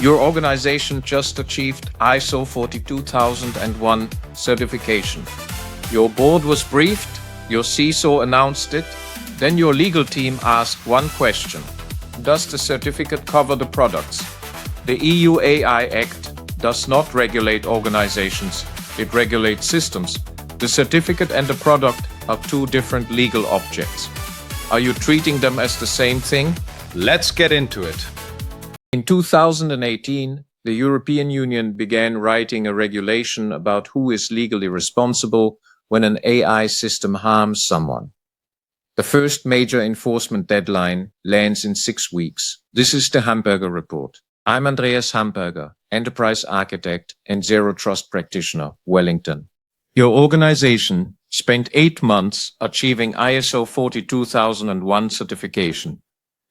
Your organization just achieved ISO 42001 certification. Your board was briefed, your CISO announced it, then your legal team asked one question. Does the certificate cover the products? The EU AI Act does not regulate organizations, it regulates systems. The certificate and the product are two different legal objects. Are you treating them as the same thing? Let's get into it. In 2018, the European Union began writing a regulation about who is legally responsible when an AI system harms someone. The first major enforcement deadline lands in 6 weeks. This is the Hamberger report. I'm Andreas Hamberger, Enterprise Architect and Zero Trust Practitioner, Wellington. Your organization spent 8 months achieving ISO 42001 certification.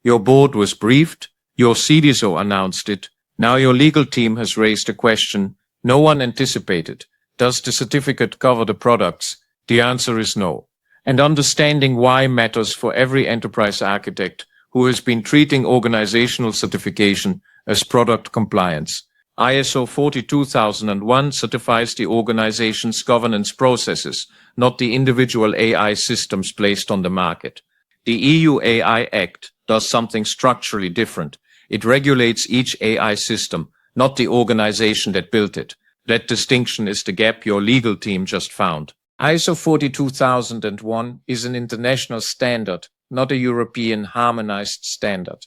Your board was briefed, your CISO announced it, now your legal team has raised a question no one anticipated. Does the certificate cover the products? The answer is no. And understanding why matters for every enterprise architect who has been treating organizational certification as product compliance. ISO 42001 certifies the organization's governance processes, not the individual AI systems placed on the market. The EU AI Act does something structurally different. It regulates each AI system, not the organization that built it. That distinction is the gap your legal team just found. ISO 42001 is an international standard, not a European harmonized standard.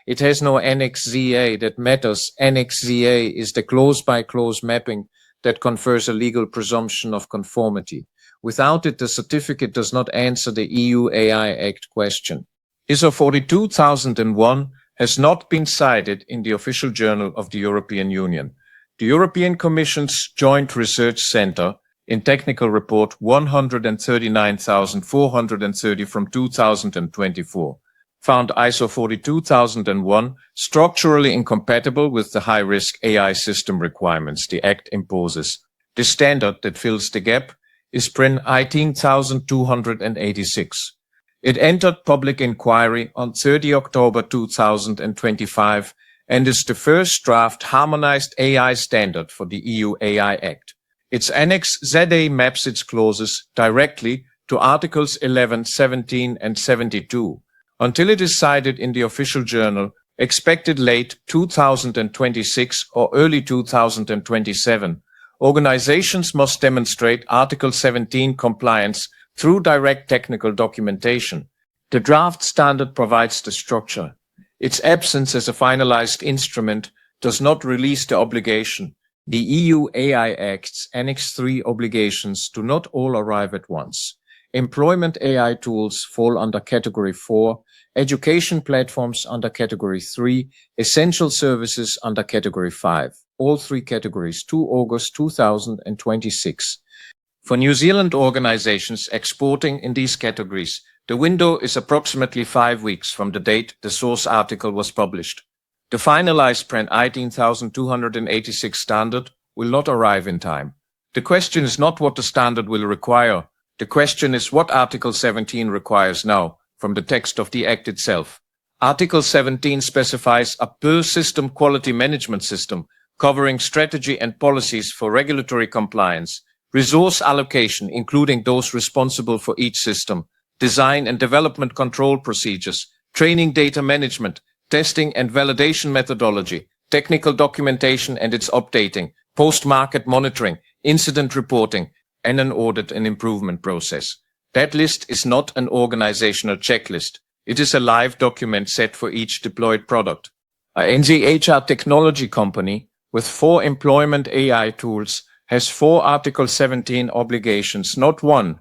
It has no Annex ZA that matters. Annex ZA is the clause-by-clause mapping that confers a legal presumption of conformity. Without it, the certificate does not answer the EU AI Act question. ISO 42001 has not been cited in the official journal of the European Union. The European Commission's Joint Research Centre in Technical Report 139,430 from 2024 found ISO 42001 structurally incompatible with the high-risk AI system requirements the Act imposes. The standard that fills the gap is prEN 18286. It entered public inquiry on 30 October 2025 and is the first draft harmonized AI standard for the EU AI Act. Its Annex ZA maps its clauses directly to Articles 11, 17 and 72. Until it is cited in the official journal, expected late 2026 or early 2027, organizations must demonstrate Article 17 compliance through direct technical documentation. The draft standard provides the structure. Its absence as a finalized instrument does not release the obligation. The EU AI Act's Annex III obligations do not all arrive at once. Employment AI tools fall under Category 4, education platforms under Category 3, essential services under Category 5. All three categories, 2 August 2026. For New Zealand organizations exporting in these categories, the window is approximately 5 weeks from the date the source article was published. The finalized prEN 18286 standard will not arrive in time. The question is not what the standard will require. The question is what Article 17 requires now from the text of the Act itself. Article 17 specifies a per-system quality management system covering strategy and policies for regulatory compliance, resource allocation, including those responsible for each system, design and development control procedures, training data management, testing and validation methodology, technical documentation and its updating, post-market monitoring, incident reporting, and an audit and improvement process. That list is not an organizational checklist. It is a live document set for each deployed product. A NZHR technology company with 4 employment AI tools has 4 Article 17 obligations, not 1.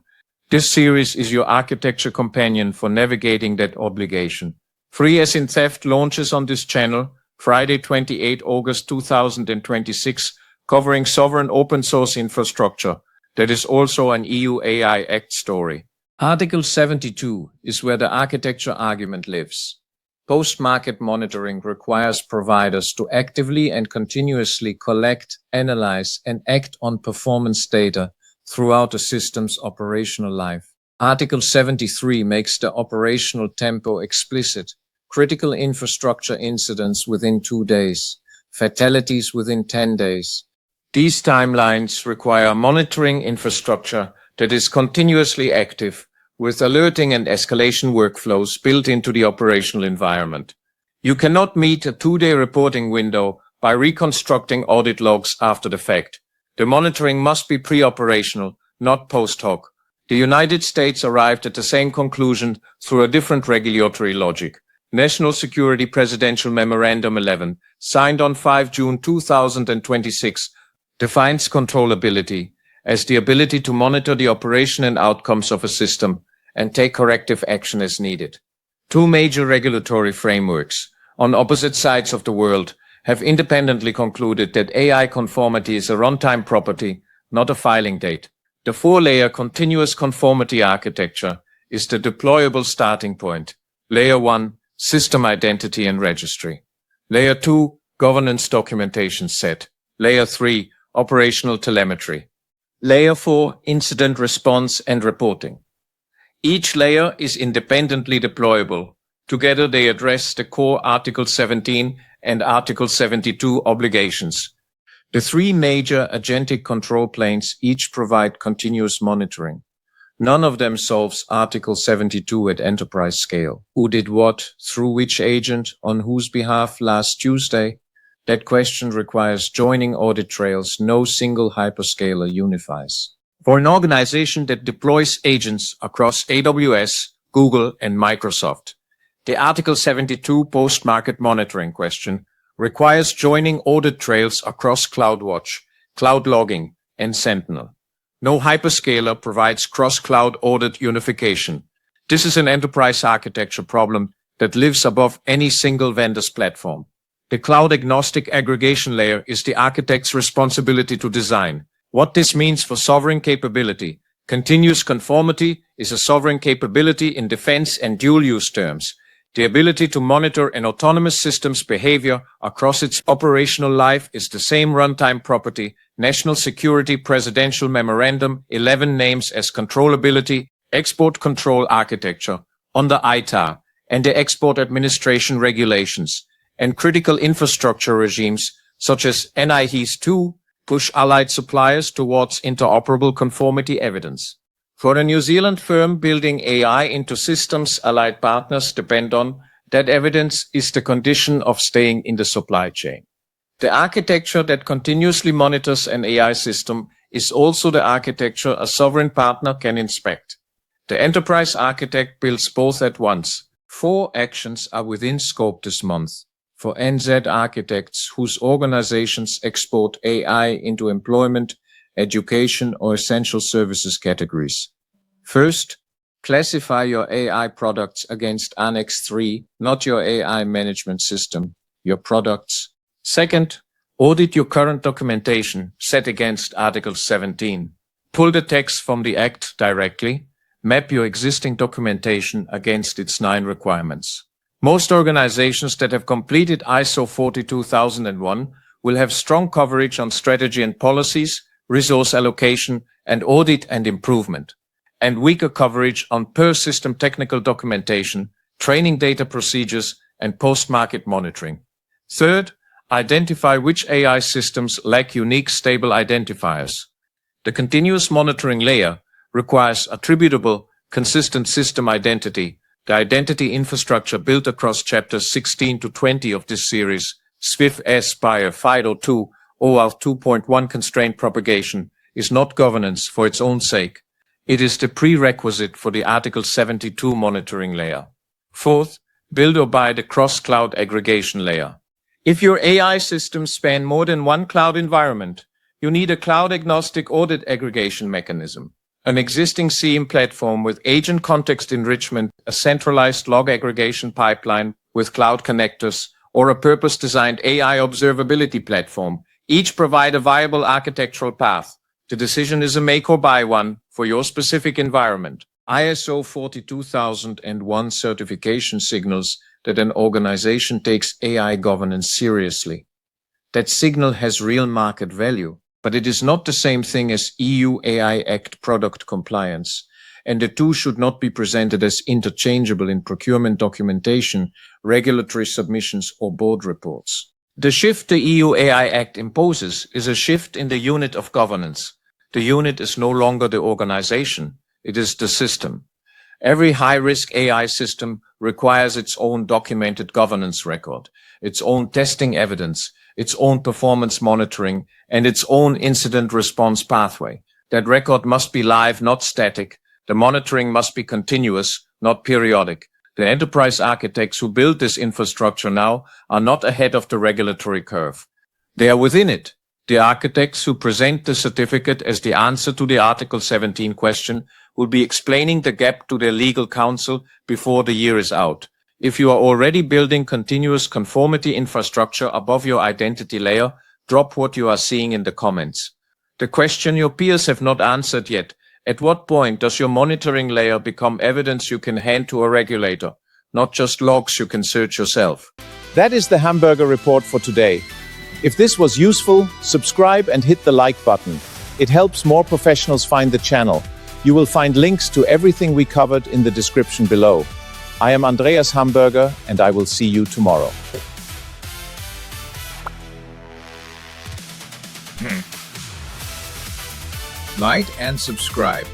This series is your architecture companion for navigating that obligation. Free as in Theft launches on this channel Friday 28 August 2026, covering sovereign open source infrastructure that is also an EU AI Act story. Article 72 is where the architecture argument lives. Post-market monitoring requires providers to actively and continuously collect, analyze, and act on performance data throughout a system's operational life. Article 73 makes the operational tempo explicit. Critical infrastructure incidents within 2 days. fatalities within 10 days. These timelines require monitoring infrastructure that is continuously active, with alerting and escalation workflows built into the operational environment. You cannot meet a 2-day reporting window by reconstructing audit logs after the fact. The monitoring must be pre-operational, not post hoc. The United States arrived at the same conclusion through a different regulatory logic. National Security Presidential Memorandum 11, signed on 5 June 2026, defines controllability as the ability to monitor the operation and outcomes of a system and take corrective action as needed. Two major regulatory frameworks on opposite sides of the world have independently concluded that AI conformity is a runtime property, not a filing date. The 4-layer continuous conformity architecture is the deployable starting point. Layer 1, system identity and registry. Layer 2, governance documentation set. Layer 3, operational telemetry. Layer 4, incident response and reporting. Each layer is independently deployable. Together they address the core Article 17 and Article 72 obligations. The three major agentic control planes each provide continuous monitoring. None of them solves Article 72 at enterprise scale. Who did what, through which agent, on whose behalf last Tuesday? That question requires joining audit trails no single hyperscaler unifies. For an organization that deploys agents across AWS, Google, and Microsoft, the Article 72 post-market monitoring question requires joining audit trails across CloudWatch, Cloud Logging, and Sentinel. No hyperscaler provides cross-cloud audit unification. This is an enterprise architecture problem that lives above any single vendor's platform. The cloud-agnostic aggregation layer is the architect's responsibility to design. What this means for sovereign capability. Continuous conformity is a sovereign capability in defense and dual-use terms. The ability to monitor an autonomous system's behavior across its operational life is the same runtime property National Security Presidential Memorandum 11 names as controllability, export control architecture under ITAR and the export administration regulations, and critical infrastructure regimes such as NIHES 2 push allied suppliers towards interoperable conformity evidence. For a New Zealand firm building AI into systems allied partners depend on, that evidence is the condition of staying in the supply chain. The architecture that continuously monitors an AI system is also the architecture a sovereign partner can inspect. The enterprise architect builds both at once. 4 actions are within scope this month for NZ architects whose organizations export AI into employment, education, or essential services categories. First, classify your AI products against Annex III, not your AI management system, your products. Second, audit your current documentation set against Article 17. Pull the text from the Act directly. Map your existing documentation against its 9 requirements. Most organizations that have completed ISO 42001 will have strong coverage on strategy and policies, resource allocation, and audit and improvement, and weaker coverage on per-system technical documentation, training data procedures, and post-market monitoring. Third, identify which AI systems lack unique stable identifiers. The continuous monitoring layer requires attributable, consistent system identity. The identity infrastructure built across chapters 16 to 20 of this series, SWIFT Spire FIDO2, OAuth 2.1 constraint propagation, is not governance for its own sake. It is the prerequisite for the Article 72 monitoring layer. Fourth, build or buy the cross-cloud aggregation layer. If your AI systems span more than one cloud environment, you need a cloud-agnostic audit aggregation mechanism. An existing SIEM platform with agent context enrichment, a centralized log aggregation pipeline with cloud connectors, or a purpose-designed AI observability platform, each provide a viable architectural path. The decision is a make or buy one for your specific environment. ISO 42001 certification signals that an organization takes AI governance seriously. That signal has real market value, but it is not the same thing as EU AI Act product compliance, and the two should not be presented as interchangeable in procurement documentation, regulatory submissions, or board reports. The shift the EU AI Act imposes is a shift in the unit of governance. The unit is no longer the organization, it is the system. Every high-risk AI system requires its own documented governance record, its own testing evidence, its own performance monitoring, and its own incident response pathway. That record must be live, not static. The monitoring must be continuous, not periodic. The enterprise architects who build this infrastructure now are not ahead of the regulatory curve. They are within it. The architects who present the certificate as the answer to the Article 17 question will be explaining the gap to their legal counsel before the year is out. If you are already building continuous conformity infrastructure above your identity layer, drop what you are seeing in the comments. The question your peers have not answered yet: at what point does your monitoring layer become evidence you can hand to a regulator, not just logs you can search yourself? That is the Hamberger report for today. If this was useful, subscribe and hit the like button. It helps more professionals find the channel. You will find links to everything we covered in the description below. I am Andreas Hamberger, and I will see you tomorrow. Like and subscribe.